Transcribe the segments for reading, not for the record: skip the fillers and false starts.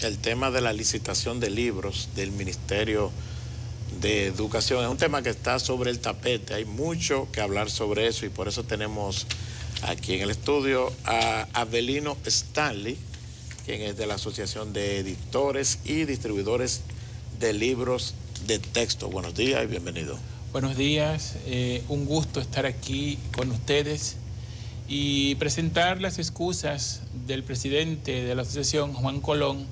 el tema de la licitación de libros del Ministerio de Educación. Es un tema que está sobre el tapete, hay mucho que hablar sobre eso y por eso tenemos aquí en el estudio a Avelino Stanley, quien es de la Asociación de Editores y Distribuidores de Libros de Texto. Buenos días y bienvenido. Buenos días, un gusto estar aquí con ustedes y presentar las excusas del presidente de la asociación, Juan Colón,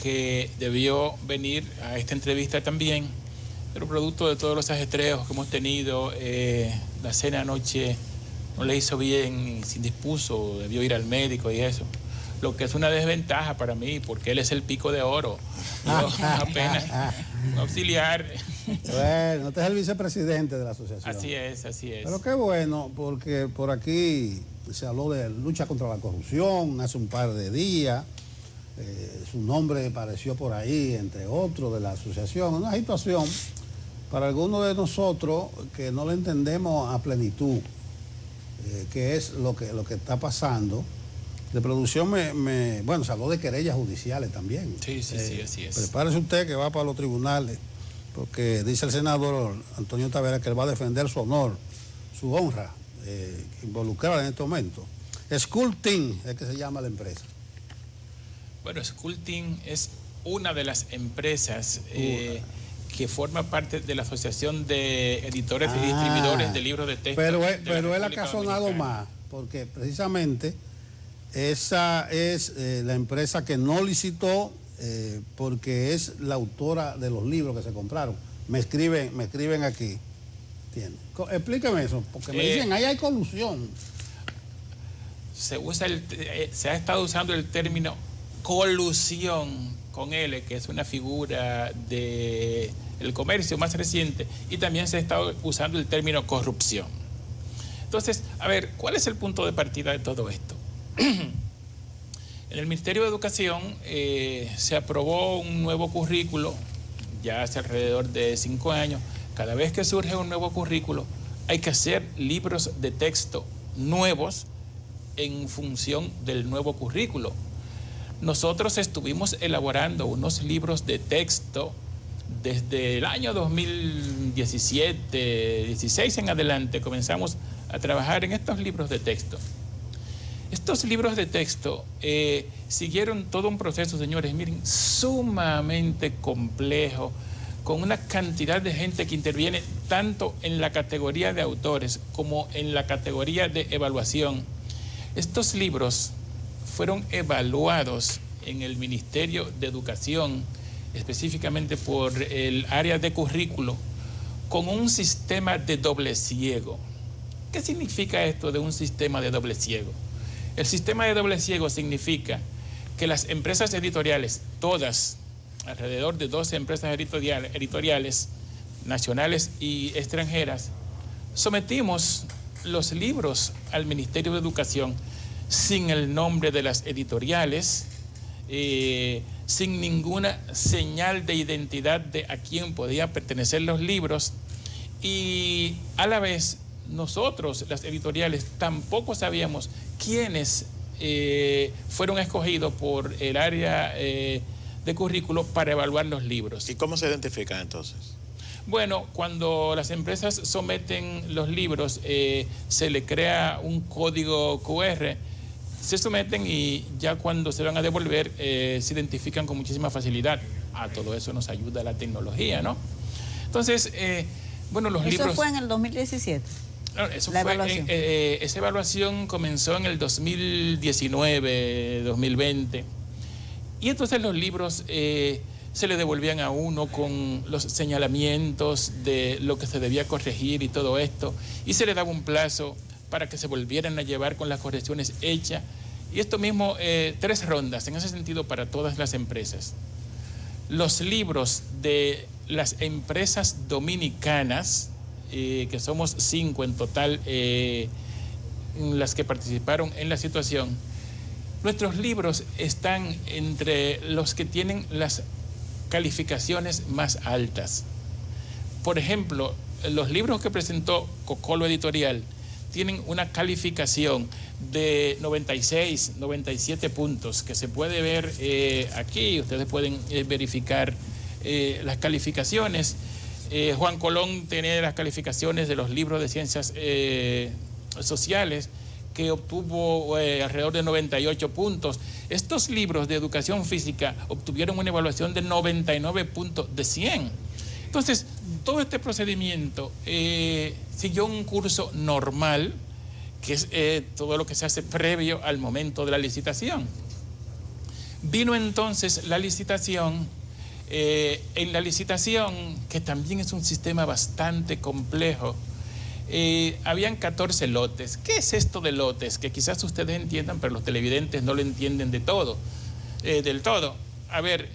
que debió venir a esta entrevista también, pero producto de todos los ajetreos que hemos tenido, la cena anoche no le hizo bien, se indispuso, debió ir al médico y eso, lo que es una desventaja para mí, porque él es el pico de oro, yo apenas un auxiliar. Bueno, usted es el vicepresidente de la asociación. Así es, así es. Pero qué bueno, porque por aquí se habló de lucha contra la corrupción hace un par de días. Su nombre apareció por ahí, entre otros, de la asociación. Una situación para algunos de nosotros que no lo entendemos a plenitud, que es lo que está pasando. De producción bueno, se habló de querellas judiciales también. Sí, así es. Prepárese usted que va para los tribunales, porque dice el senador Antonio Tavera que él va a defender su honor, su honra, involucrada en este momento. School Team es que se llama la empresa. Bueno, School Team es una de las empresas que forma parte de la Asociación de Editores y Distribuidores de Libros de Texto. Pero él ha sonado más, porque precisamente esa es la empresa que no licitó, porque es la autora de los libros que se compraron. Me escriben aquí. ¿Entiendes? Explíqueme eso, porque me dicen, ahí hay colusión. Se ha estado usando el término colusión con L, que es una figura del comercio más reciente, y también se ha estado usando el término corrupción. Entonces, a ver, ¿cuál es el punto de partida de todo esto? En el Ministerio de Educación se aprobó un nuevo currículo ya hace alrededor de 5 años. Cada vez que surge un nuevo currículo hay que hacer libros de texto nuevos en función del nuevo currículo. Nosotros estuvimos elaborando unos libros de texto desde el año 2017, 16 en adelante comenzamos a trabajar en estos libros de texto. Estos libros de texto siguieron todo un proceso, señores, miren, sumamente complejo, con una cantidad de gente que interviene tanto en la categoría de autores como en la categoría de evaluación. Estos libros fueron evaluados en el Ministerio de Educación, específicamente por el área de currículo, con un sistema de doble ciego. ¿Qué significa esto de un sistema de doble ciego? El sistema de doble ciego significa que las empresas editoriales, todas, alrededor de 12 empresas editoriales, nacionales y extranjeras, sometimos los libros al Ministerio de Educación sin el nombre de las editoriales, sin ninguna señal de identidad de a quién podían pertenecer los libros, y a la vez nosotros, las editoriales, tampoco sabíamos quiénes fueron escogidos por el área de currículo para evaluar los libros. ¿Y cómo se identifican entonces? Bueno, cuando las empresas someten los libros, se le crea un código QR, se someten y ya cuando se van a devolver, se identifican con muchísima facilidad. A todo eso nos ayuda la tecnología, ¿no? Entonces, bueno, los libros... ¿Eso fue en el 2017? Esa evaluación comenzó en el 2019, 2020. Y entonces los libros se le devolvían a uno con los señalamientos de lo que se debía corregir y todo esto. Y se le daba un plazo para que se volvieran a llevar con las correcciones hechas. Y esto mismo, 3 rondas, en ese sentido, para todas las empresas. Los libros de las empresas dominicanas, que somos 5 en total, las que participaron en la situación, nuestros libros están entre los que tienen las calificaciones más altas. Por ejemplo, los libros que presentó Cocolo Editorial tienen una calificación de 96, 97 puntos, que se puede ver aquí. Ustedes pueden verificar las calificaciones. Juan Colón tiene las calificaciones de los libros de ciencias sociales, que obtuvo alrededor de 98 puntos. Estos libros de educación física obtuvieron una evaluación de 99 puntos de 100. Entonces, todo este procedimiento siguió un curso normal, que es todo lo que se hace previo al momento de la licitación. Vino entonces la licitación. En la licitación, que también es un sistema bastante complejo, habían 14 lotes. ¿Qué es esto de lotes? Que quizás ustedes entiendan, pero los televidentes no lo entienden del todo. A ver,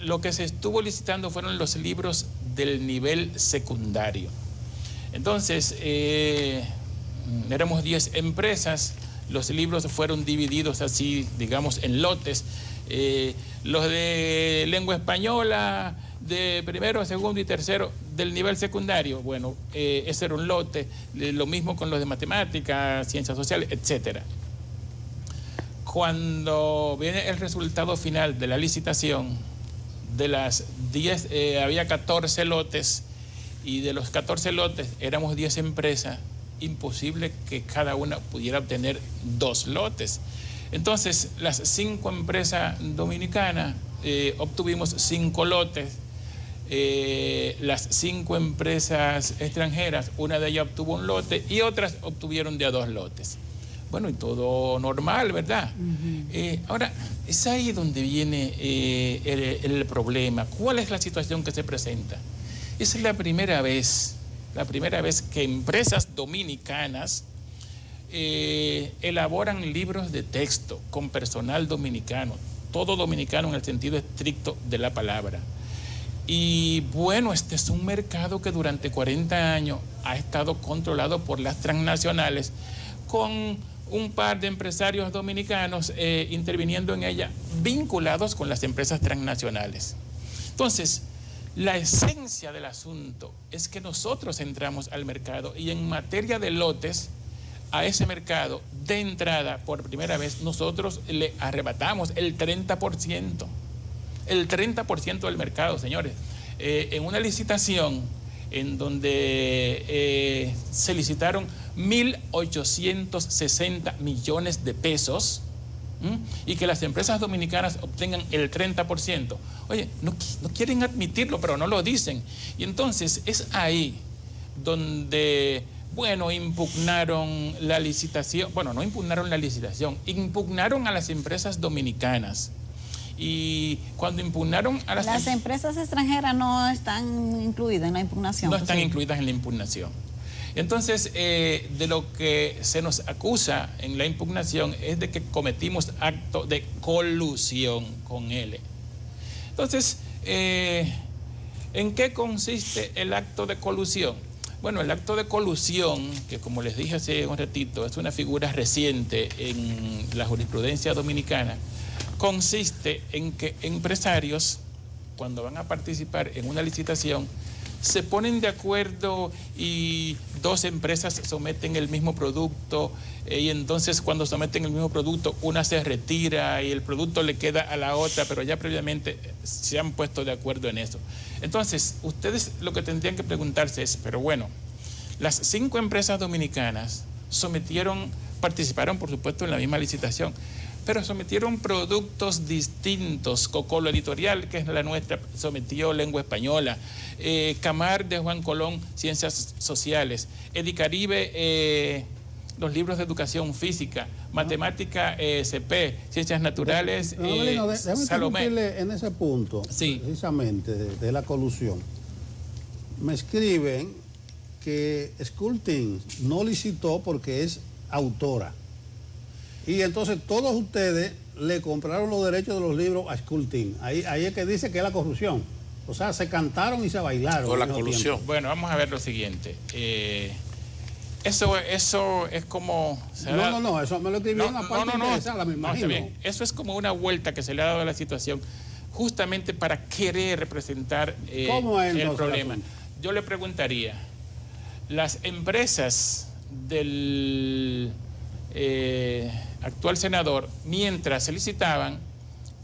lo que se estuvo licitando fueron los libros del nivel secundario. Entonces, éramos 10 empresas, los libros fueron divididos así, digamos, en lotes. Los de lengua española, de primero, segundo y tercero del nivel secundario, bueno, ese era un lote. Lo mismo con los de matemáticas, ciencias sociales, etcétera. Cuando viene el resultado final de la licitación, de las 10, había 14 lotes, y de los 14 lotes éramos 10 empresas, imposible que cada una pudiera obtener 2 lotes. Entonces, las 5 empresas dominicanas obtuvimos 5 lotes. Las 5 empresas extranjeras, una de ellas obtuvo un lote y otras obtuvieron de a 2 lotes. Bueno, y todo normal, ¿verdad? Ahora, es ahí donde viene el problema. ¿Cuál es la situación que se presenta? Esa es la primera vez que empresas dominicanas elaboran libros de texto con personal dominicano, todo dominicano en el sentido estricto de la palabra. Y bueno, este es un mercado que durante 40 años ha estado controlado por las transnacionales, con un par de empresarios dominicanos interviniendo en ella, vinculados con las empresas transnacionales. Entonces, la esencia del asunto es que nosotros entramos al mercado y en materia de lotes, a ese mercado de entrada, por primera vez, nosotros le arrebatamos el 30%. El 30% del mercado, señores. En una licitación en donde se licitaron 1.860 millones de pesos, y que las empresas dominicanas obtengan el 30%. Oye, no quieren admitirlo, pero no lo dicen. Y entonces es ahí donde, bueno, impugnaron la licitación. Bueno, no impugnaron la licitación, impugnaron a las empresas dominicanas. Y cuando impugnaron a las empresas extranjeras no están incluidas en la impugnación. No están incluidas en la impugnación. Entonces, de lo que se nos acusa en la impugnación es de que cometimos acto de colusión con él. Entonces, ¿en qué consiste el acto de colusión? Bueno, el acto de colusión, que como les dije hace un ratito, es una figura reciente en la jurisprudencia dominicana, consiste en que empresarios, cuando van a participar en una licitación, se ponen de acuerdo y 2 empresas someten el mismo producto, y entonces cuando someten el mismo producto, una se retira y el producto le queda a la otra, pero ya previamente se han puesto de acuerdo en eso. Entonces, ustedes lo que tendrían que preguntarse es, pero bueno, las 5 empresas dominicanas participaron por supuesto en la misma licitación, pero sometieron productos distintos. Cocolo Editorial, que es la nuestra, sometió lengua española. Camar de Juan Colón, ciencias sociales. Edicaribe, los libros de educación física. Matemática, CP, ciencias naturales, déjame Salomé. interrumpirle en ese punto, sí, precisamente, de la colusión. Me escriben que Sculpting no licitó porque es autora. Y entonces todos ustedes le compraron los derechos de los libros a Sculpting. Ahí es que dice que es la corrupción. O sea, se cantaron y se bailaron. O la colusión. Bueno, vamos a ver lo siguiente. Eso es como... No, eso me lo escribieron a parte interesada, me imagino. Está bien. Eso es como una vuelta que se le ha dado a la situación, justamente para querer representar el problema. Yo le preguntaría, las empresas del actual senador, mientras se licitaban,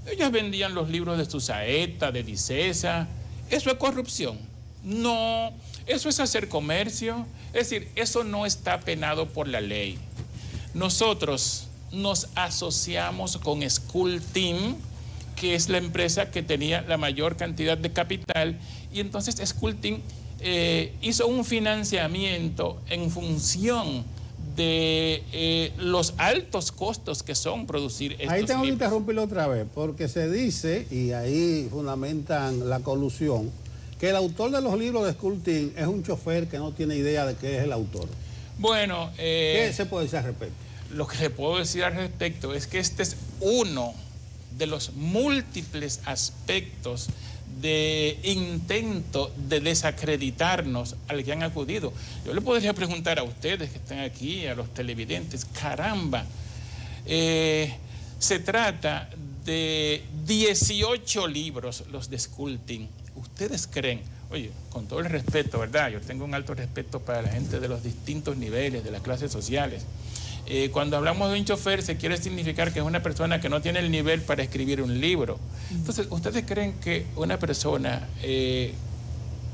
ellos vendían los libros de Susaeta, de Dicesa. ¿Eso es corrupción? No, eso es hacer comercio. Es decir, eso no está penado por la ley. Nosotros nos asociamos con School Team, que es la empresa que tenía la mayor cantidad de capital, y entonces School Team hizo un financiamiento en función de los altos costos que son producir estos Ahí tengo que libros. interrumpirlo otra vez, porque se dice, y ahí fundamentan la colusión, que el autor de los libros de School Team es un chofer que no tiene idea de qué es el autor. Bueno, ¿Qué se puede decir al respecto? lo que le puedo decir al respecto es que este es uno de los múltiples aspectos de intento de desacreditarnos al que han acudido. Yo le podría preguntar a ustedes que están aquí, a los televidentes, caramba, se trata de 18 libros los de School Team. ¿Ustedes creen? Oye, con todo el respeto, ¿verdad? Yo tengo un alto respeto para la gente de los distintos niveles, de las clases sociales. Cuando hablamos de un chofer, se quiere significar que es una persona que no tiene el nivel para escribir un libro. Entonces, ¿ustedes creen que una persona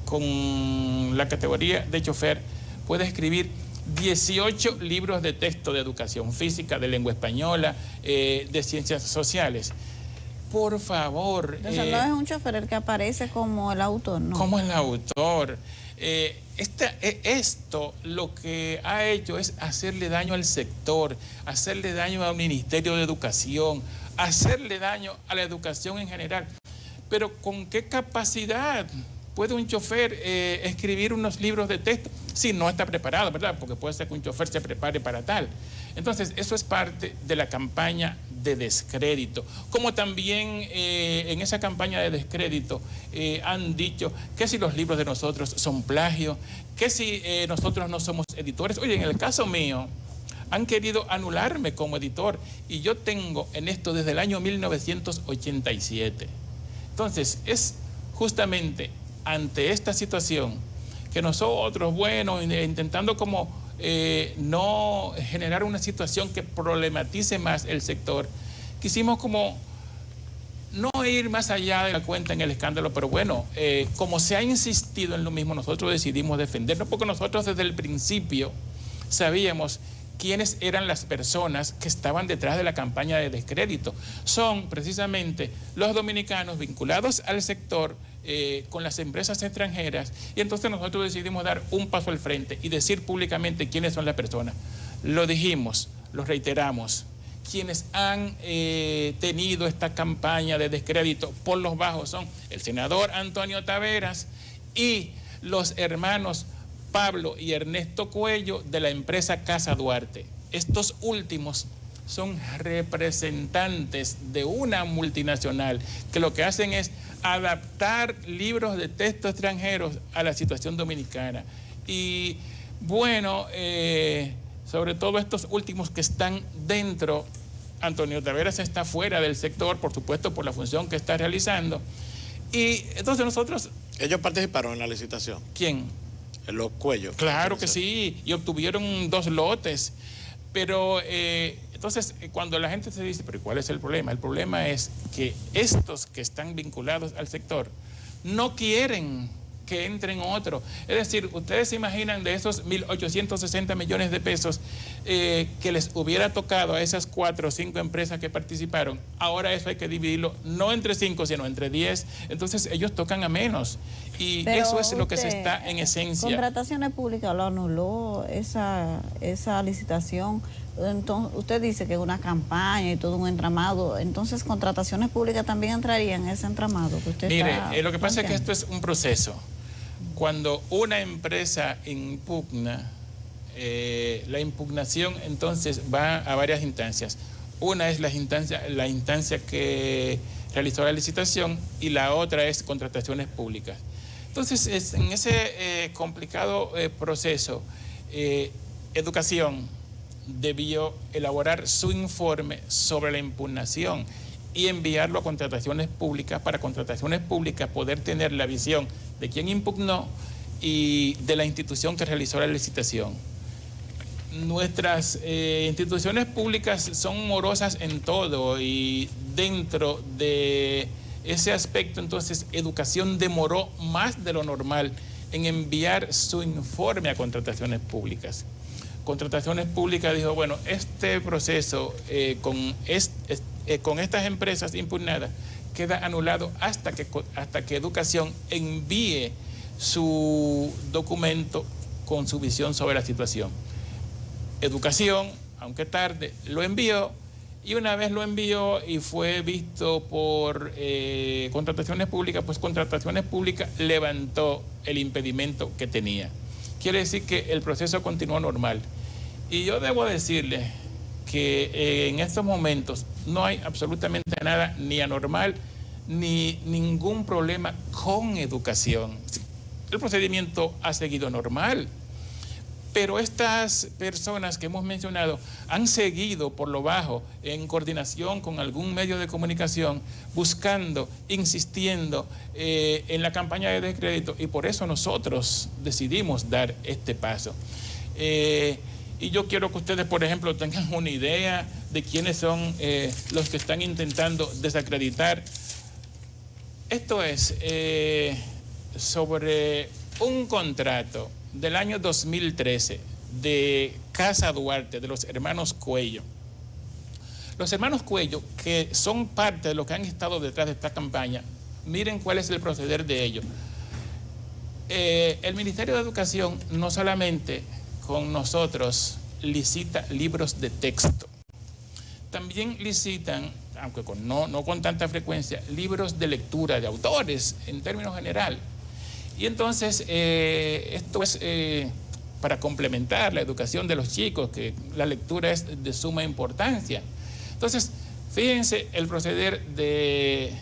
con la categoría de chofer puede escribir 18 libros de texto de educación física, de lengua española, de ciencias sociales? Por favor. Entonces no es un chofer el que aparece como el autor, ¿no? Como el autor. Esto lo que ha hecho es hacerle daño al sector, hacerle daño al Ministerio de Educación, hacerle daño a la educación en general. Pero ¿con qué capacidad puede un chofer escribir unos libros de texto si no está preparado, verdad? Porque puede ser que un chofer se prepare para tal. Entonces, eso es parte de la campaña de descrédito. Como también en esa campaña de descrédito han dicho que si los libros de nosotros son plagio, que si nosotros no somos editores. Oye, en el caso mío, han querido anularme como editor y yo tengo en esto desde el año 1987. Entonces, es justamente ante esta situación que nosotros, bueno, intentando como no generar una situación que problematice más el sector, quisimos como no ir más allá de la cuenta en el escándalo, pero bueno, como se ha insistido en lo mismo, nosotros decidimos defendernos, porque nosotros desde el principio sabíamos quiénes eran las personas que estaban detrás de la campaña de descrédito. Son precisamente los dominicanos vinculados al sector con las empresas extranjeras, y entonces nosotros decidimos dar un paso al frente y decir públicamente quiénes son las personas. Lo dijimos, lo reiteramos. Quienes han tenido esta campaña de descrédito por los bajos son el senador Antonio Taveras y los hermanos Pablo y Ernesto Cuello de la empresa Casa Duarte. Estos últimos son representantes de una multinacional que lo que hacen es adaptar libros de texto extranjeros a la situación dominicana. Y bueno, sobre todo estos últimos que están dentro, Antonio Taveras está fuera del sector, por supuesto, por la función que está realizando. Y entonces nosotros... ¿Ellos participaron en la licitación? ¿Quién? Los Cuellos. Claro que sí, y obtuvieron 2 lotes. Pero entonces cuando la gente se dice, pero ¿cuál es el problema? El problema es que estos que están vinculados al sector no quieren que entren otros. Es decir, ustedes se imaginan de esos 1.860 millones de pesos que les hubiera tocado a esas 4 o 5 empresas que participaron. Ahora eso hay que dividirlo no entre 5, sino entre 10. Entonces ellos tocan a menos. Y pero eso es lo que se está en esencia. Contrataciones Públicas lo anuló esa licitación. Entonces, usted dice que es una campaña y todo un entramado. Entonces, Contrataciones Públicas también entrarían en ese entramado que usted Mire, está lo que pasa es que planteando. esto es un proceso. Cuando una empresa impugna, la impugnación entonces va a varias instancias. Una es la instancia que realizó la licitación y la otra es Contrataciones Públicas. Entonces, en ese complicado proceso, Educación debió elaborar su informe sobre la impugnación y enviarlo a Contrataciones Públicas, para Contrataciones Públicas poder tener la visión de quién impugnó y de la institución que realizó la licitación. nuestras instituciones públicas son morosas en todo, y dentro de ese aspecto, entonces, Educación demoró más de lo normal en enviar su informe a Contrataciones Públicas. Contrataciones Públicas dijo, bueno, este proceso con estas empresas impugnadas queda anulado hasta que Educación envíe su documento con su visión sobre la situación. Educación, aunque tarde, lo envió, y una vez lo envió y fue visto por Contrataciones Públicas, pues Contrataciones Públicas levantó el impedimento que tenía. Quiere decir que el proceso continuó normal. Y yo debo decirles que en estos momentos no hay absolutamente nada ni anormal ni ningún problema con Educación. El procedimiento ha seguido normal, pero estas personas que hemos mencionado han seguido por lo bajo, en coordinación con algún medio de comunicación, buscando, insistiendo en la campaña de descrédito, y por eso nosotros decidimos dar este paso. Y yo quiero que ustedes, por ejemplo, tengan una idea de quiénes son los que están intentando desacreditar. Esto es sobre un contrato del año 2013 de Casa Duarte, de los hermanos Cuello. Los hermanos Cuello, que son parte de los que han estado detrás de esta campaña, miren cuál es el proceder de ellos. El Ministerio de Educación no solamente con nosotros licita libros de texto, también licitan, aunque no con tanta frecuencia, libros de lectura de autores en términos general. Y entonces esto es para complementar la educación de los chicos, que la lectura es de suma importancia. Entonces, fíjense el proceder de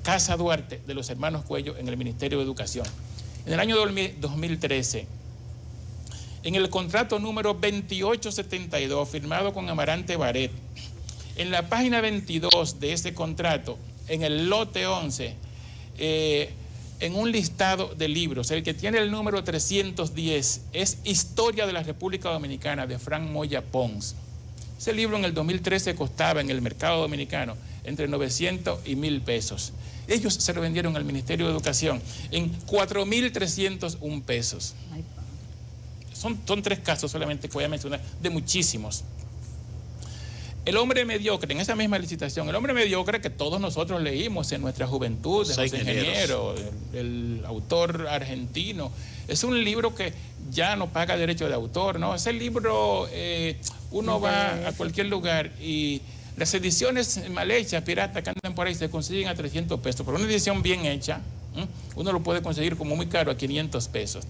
Casa Duarte, de los hermanos Cuello, en el Ministerio de Educación. En el año 2013, en el contrato número 2872, firmado con Amarante Baret, en la página 22 de ese contrato, en el lote 11, en un listado de libros, el que tiene el número 310 es Historia de la República Dominicana, de Frank Moya Pons. Ese libro en el 2013 costaba en el mercado dominicano entre 900 y 1,000 pesos. Ellos se lo vendieron al Ministerio de Educación en 4,301 pesos. Son 3 casos solamente que voy a mencionar, de muchísimos. El hombre mediocre, en esa misma licitación, el hombre mediocre que todos nosotros leímos en nuestra juventud, de José Ingeniero, el autor argentino, es un libro que ya no paga derecho de autor, ¿no? Ese libro, uno va a cualquier lugar y las ediciones mal hechas, piratas, que andan por ahí, se consiguen a 300 pesos, pero una edición bien hecha, uno lo puede conseguir como muy caro a 500 pesos.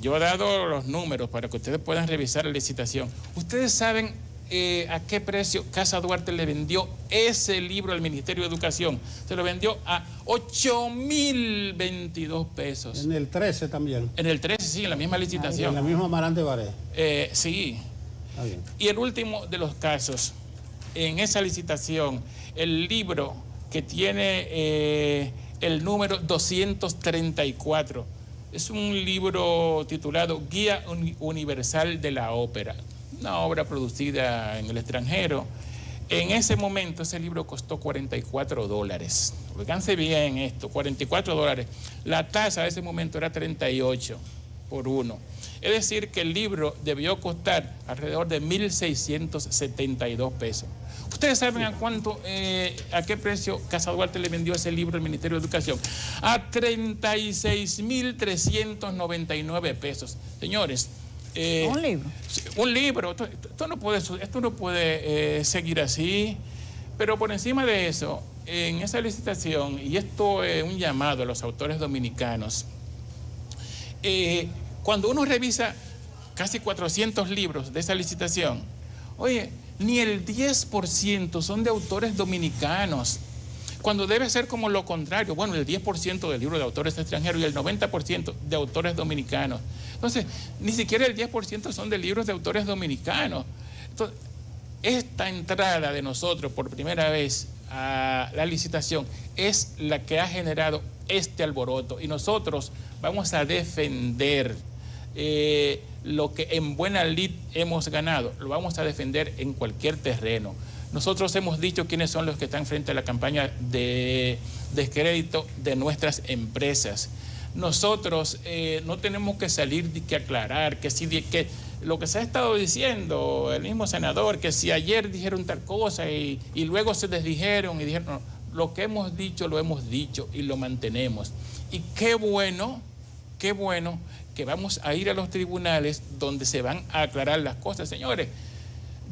Yo he dado los números para que ustedes puedan revisar la licitación. Ustedes saben a qué precio Casa Duarte le vendió ese libro al Ministerio de Educación. Se lo vendió a 8,022 pesos. En el 13 también. En el 13, sí, en la misma licitación. En la misma Amarante Baret. Sí. Está bien. Y el último de los casos, en esa licitación, el libro que tiene el número 234, es un libro titulado Guía Universal de la Ópera, una obra producida en el extranjero. En ese momento ese libro costó $44. Fíjense bien esto, $44. La tasa de ese momento era 38 por 1. Es decir, que el libro debió costar alrededor de 1,672 pesos. ¿Ustedes saben a qué precio Casa Duarte le vendió ese libro al Ministerio de Educación? A 36,399 pesos. Señores, un libro. Un libro. Esto no puede seguir así. Pero por encima de eso, en esa licitación, y esto es un llamado a los autores dominicanos, cuando uno revisa casi 400 libros de esa licitación, oye, ni el 10% son de autores dominicanos, cuando debe ser como lo contrario. Bueno, el 10% del libro de autores extranjeros y el 90% de autores dominicanos. Entonces, ni siquiera el 10% son de libros de autores dominicanos. Entonces, esta entrada de nosotros por primera vez a la licitación es la que ha generado este alboroto, y nosotros vamos a defender lo que en buena lid hemos ganado, lo vamos a defender en cualquier terreno. Nosotros hemos dicho quiénes son los que están frente a la campaña de descrédito de nuestras empresas. Nosotros no tenemos que salir que aclarar que lo que se ha estado diciendo, el mismo senador, que si ayer dijeron tal cosa y luego se desdijeron y dijeron, no, lo que hemos dicho lo hemos dicho y lo mantenemos. Y qué bueno que vamos a ir a los tribunales donde se van a aclarar las cosas. Señores,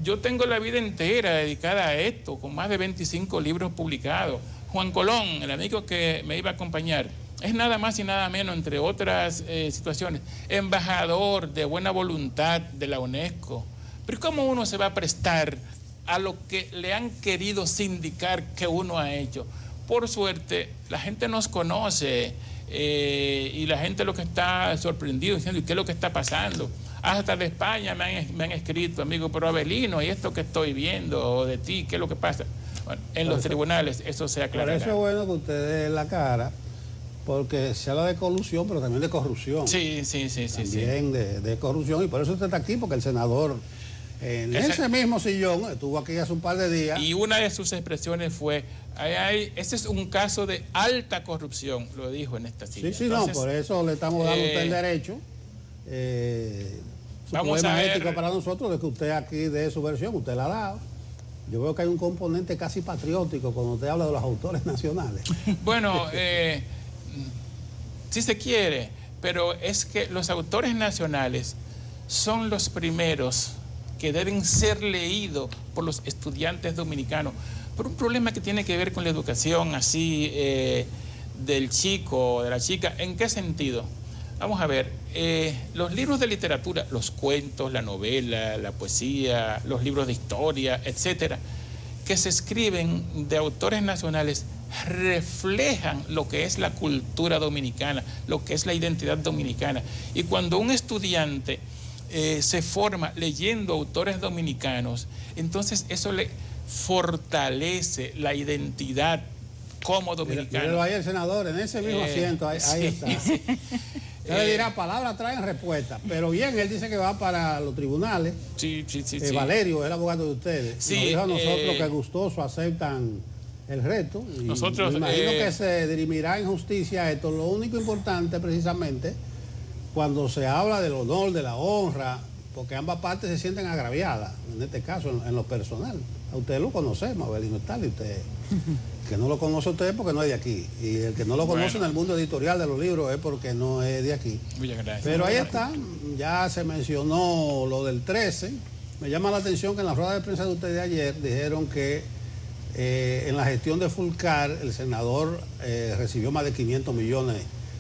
yo tengo la vida entera dedicada a esto, con más de 25 libros publicados. Juan Colón, el amigo que me iba a acompañar, es nada más y nada menos, entre otras situaciones, embajador de buena voluntad de la UNESCO. Pero ¿cómo uno se va a prestar a lo que le han querido sindicar que uno ha hecho? Por suerte, la gente nos conoce y la gente lo que está sorprendido diciendo, ¿y qué es lo que está pasando? Hasta de España me han escrito, amigo, pero Abelino, ¿y esto que estoy viendo de ti? ¿Qué es lo que pasa? Bueno, en los tribunales eso se aclarará. Por eso es bueno que usted dé la cara, porque se habla de colusión, pero también de corrupción. Sí. También de corrupción, y por eso usted está aquí, porque el senador en ese mismo sillón estuvo aquí hace un par de días. Y una de sus expresiones fue, ese es un caso de alta corrupción, lo dijo en esta silla. Sí, entonces, no, por eso le estamos dando a usted el derecho. Vamos a ver, ético para nosotros de que usted aquí dé su versión, usted la ha dado. Yo veo que hay un componente casi patriótico cuando usted habla de los autores nacionales. Bueno, si se quiere, pero es que los autores nacionales son los primeros que deben ser leídos por los estudiantes dominicanos, por un problema que tiene que ver con la educación así del chico o de la chica. ¿En qué sentido? Vamos a ver, los libros de literatura, los cuentos, la novela, la poesía, los libros de historia, etcétera, que se escriben de autores nacionales, reflejan lo que es la cultura dominicana, lo que es la identidad dominicana. Y cuando un estudiante se forma leyendo autores dominicanos, entonces eso le fortalece la identidad como dominicano. Míralo ahí el senador, en ese mismo asiento, ahí está. Sí. Usted le dirá, palabras traen respuesta, pero bien, él dice que va para los tribunales. Sí. Valerio, el abogado de ustedes, nos dijo a nosotros que gustoso aceptan el reto. Y nosotros, me imagino que se dirimirá en justicia esto. Lo único importante, precisamente, cuando se habla del honor, de la honra, porque ambas partes se sienten agraviadas, en este caso, en lo personal. A usted lo conocemos, Abelino Stanley, usted... que no lo conoce usted porque no es de aquí. Y el que no lo conoce en el mundo editorial de los libros es porque no es de aquí. Muchas gracias. Pero ahí está, ya se mencionó lo del 13. Me llama la atención que en la rueda de prensa de usted de ayer dijeron que en la gestión de Fulcar el senador recibió más de 500 millones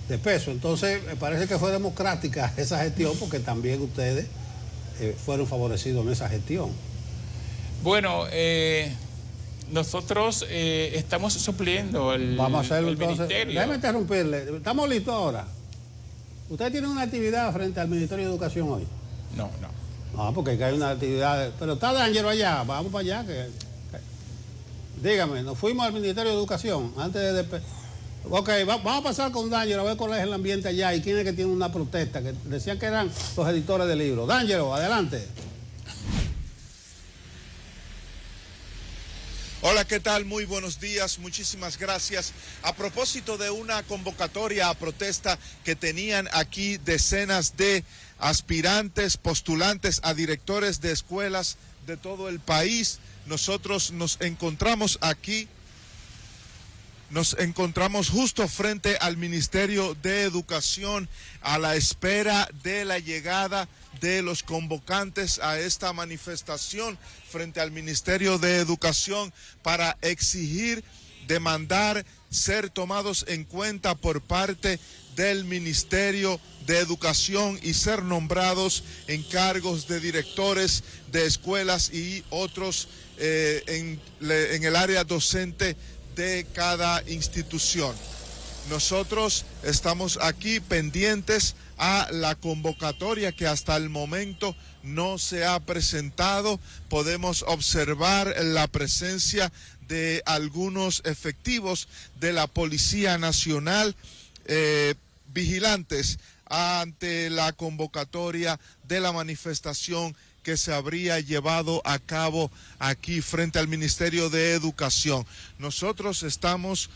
de pesos. Entonces, me parece que fue democrática esa gestión porque también ustedes fueron favorecidos en esa gestión. Bueno, nosotros estamos supliendo Vamos a hacerlo, entonces, ministerio. Déjeme interrumpirle. ¿Estamos listos ahora? ¿Usted tiene una actividad frente al Ministerio de Educación hoy? No. No, porque hay una actividad... Pero está D'Angelo allá, vamos para allá. Dígame, nos fuimos al Ministerio de Educación antes de... Ok, vamos a pasar con D'Angelo a ver cuál es el ambiente allá y quién es que tiene una protesta, que decían que eran los editores de libros. D'Angelo, adelante. Hola, ¿qué tal? Muy buenos días, muchísimas gracias. A propósito de una convocatoria a protesta que tenían aquí decenas de aspirantes, postulantes a directores de escuelas de todo el país, nosotros nos encontramos aquí. Nos encontramos justo frente al Ministerio de Educación a la espera de la llegada de los convocantes a esta manifestación frente al Ministerio de Educación para exigir, demandar ser tomados en cuenta por parte del Ministerio de Educación y ser nombrados en cargos de directores de escuelas y otros en el área docente de cada institución. Nosotros estamos aquí pendientes a la convocatoria que hasta el momento no se ha presentado. Podemos observar la presencia de algunos efectivos de la Policía Nacional vigilantes ante la convocatoria de la manifestación que se habría llevado a cabo aquí frente al Ministerio de Educación. Nosotros estamos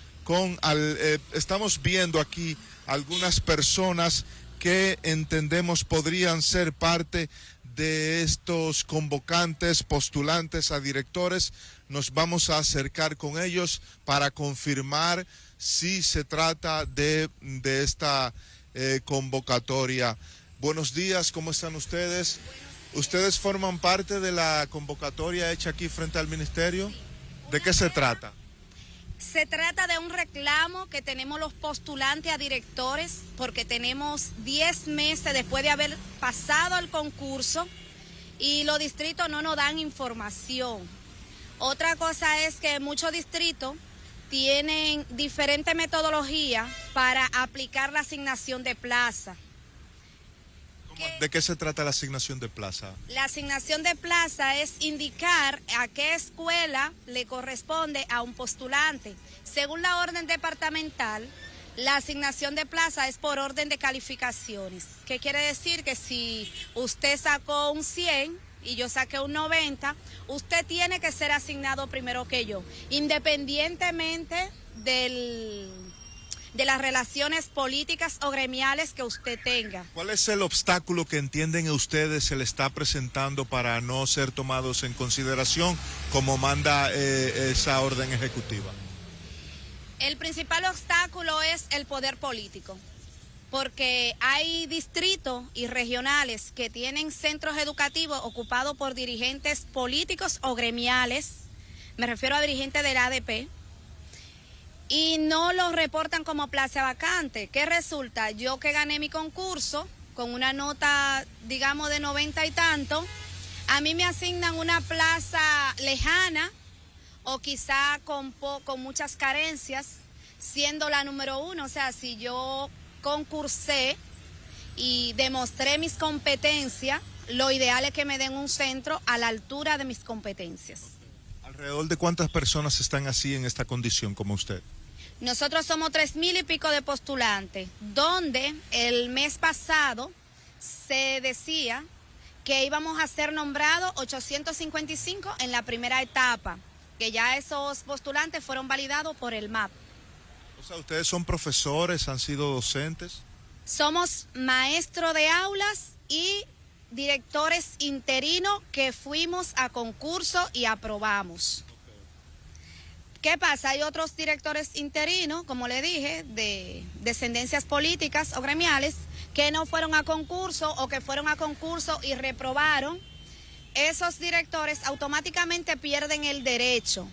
viendo aquí algunas personas que entendemos podrían ser parte de estos convocantes, postulantes a directores. Nos vamos a acercar con ellos para confirmar si se trata de esta convocatoria. Buenos días, ¿cómo están ustedes? ¿Ustedes forman parte de la convocatoria hecha aquí frente al ministerio? ¿De qué se trata? Se trata de un reclamo que tenemos los postulantes a directores porque tenemos 10 meses después de haber pasado el concurso y los distritos no nos dan información. Otra cosa es que muchos distritos tienen diferentes metodologías para aplicar la asignación de plaza. ¿De qué se trata la asignación de plaza? La asignación de plaza es indicar a qué escuela le corresponde a un postulante. Según la orden departamental, la asignación de plaza es por orden de calificaciones. ¿Qué quiere decir? Que si usted sacó un 100 y yo saqué un 90, usted tiene que ser asignado primero que yo, independientemente de las relaciones políticas o gremiales que usted tenga. ¿Cuál es el obstáculo que entienden ustedes se le está presentando para no ser tomados en consideración como manda esa orden ejecutiva? El principal obstáculo es el poder político, porque hay distritos y regionales que tienen centros educativos ocupados por dirigentes políticos o gremiales, me refiero a dirigentes del ADP, y no los reportan como plaza vacante. ¿Qué resulta? Yo que gané mi concurso con una nota, digamos, de 90 y tanto, a mí me asignan una plaza lejana o quizá con muchas carencias, siendo la número 1. O sea, si yo concursé y demostré mis competencias, lo ideal es que me den un centro a la altura de mis competencias. ¿Alrededor de cuántas personas están así en esta condición como usted? Nosotros somos 3,000 y pico de postulantes, donde el mes pasado se decía que íbamos a ser nombrados 855 en la primera etapa, que ya esos postulantes fueron validados por el MAP. O sea, ¿ustedes son profesores, han sido docentes? Somos maestros de aulas y directores interinos que fuimos a concurso y aprobamos. ¿Qué pasa? Hay otros directores interinos, como le dije, de descendencias políticas o gremiales, que no fueron a concurso o que fueron a concurso y reprobaron. Esos directores automáticamente pierden el derecho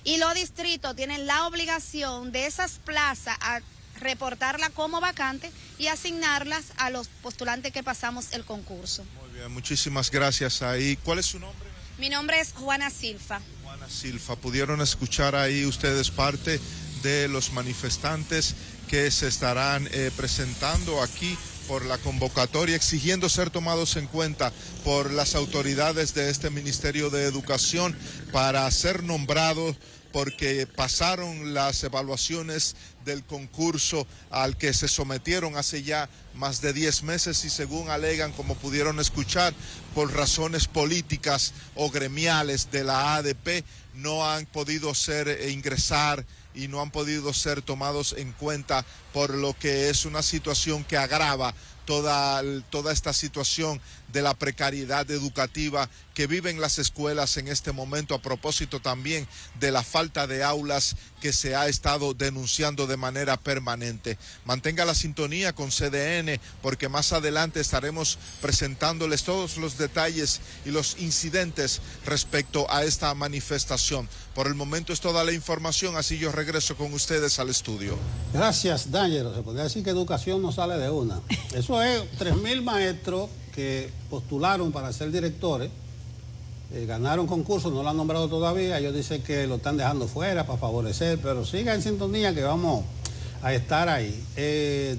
y los distritos tienen la obligación de esas plazas a reportarla como vacante y asignarlas a los postulantes que pasamos el concurso. Muy bien, muchísimas gracias. Ahí, ¿cuál es su nombre? Mi nombre es Juana Silfa. Juana Silfa, pudieron escuchar ahí ustedes parte de los manifestantes que se estarán presentando aquí por la convocatoria, exigiendo ser tomados en cuenta por las autoridades de este Ministerio de Educación para ser nombrados, porque pasaron las evaluaciones del concurso al que se sometieron hace ya más de 10 meses y según alegan, como pudieron escuchar, por razones políticas o gremiales de la ADP, no han podido ingresar y no han podido ser tomados en cuenta, por lo que es una situación que agrava toda esta situación de la precariedad educativa que viven las escuelas en este momento, a propósito también de la falta de aulas que se ha estado denunciando de manera permanente. Mantenga la sintonía con CDN, porque más adelante estaremos presentándoles todos los detalles y los incidentes respecto a esta manifestación. Por el momento es toda la información, así yo regreso con ustedes al estudio. Gracias, Daniel. Se podría decir que educación no sale de una. Eso es 3,000 maestros que postularon para ser directores, ganaron concurso, no lo han nombrado todavía. Ellos dicen que lo están dejando fuera para favorecer, pero siga en sintonía que vamos a estar ahí.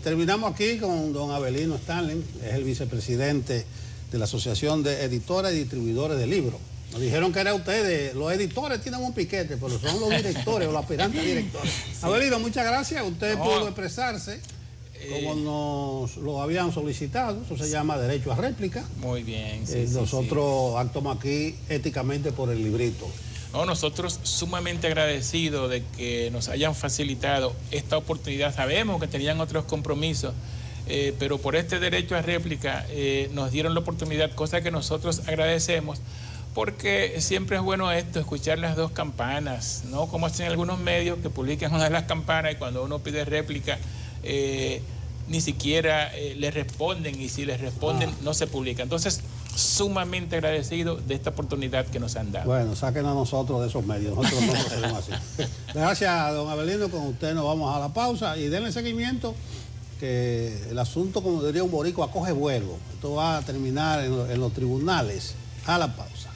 Terminamos aquí con don Abelino Stanley, es el vicepresidente de la Asociación de Editores y Distribuidores de Libros. Nos dijeron que era ustedes, los editores tienen un piquete, pero son los directores o los aspirantes a directores. Sí. Abelino, muchas gracias, usted pudo expresarse. como nos lo habían solicitado, eso se llama derecho a réplica. Muy bien. Nosotros actuamos aquí éticamente por el librito. No, nosotros sumamente agradecidos de que nos hayan facilitado esta oportunidad. Sabemos que tenían otros compromisos, pero por este derecho a réplica nos dieron la oportunidad, cosa que nosotros agradecemos, porque siempre es bueno esto, escuchar las dos campanas, ¿no? Como hacen algunos medios que publican una de las campanas y cuando uno pide réplica ni siquiera le responden, y si les responden no se publica. Entonces, sumamente agradecido de esta oportunidad que nos han dado. Bueno, saquen a nosotros de esos medios, nosotros no procedemos así. Gracias, don Abelino, con usted nos vamos a la pausa y denle seguimiento, que el asunto, como diría un boricua, acoge vuelo. Esto va a terminar en los tribunales. A la pausa.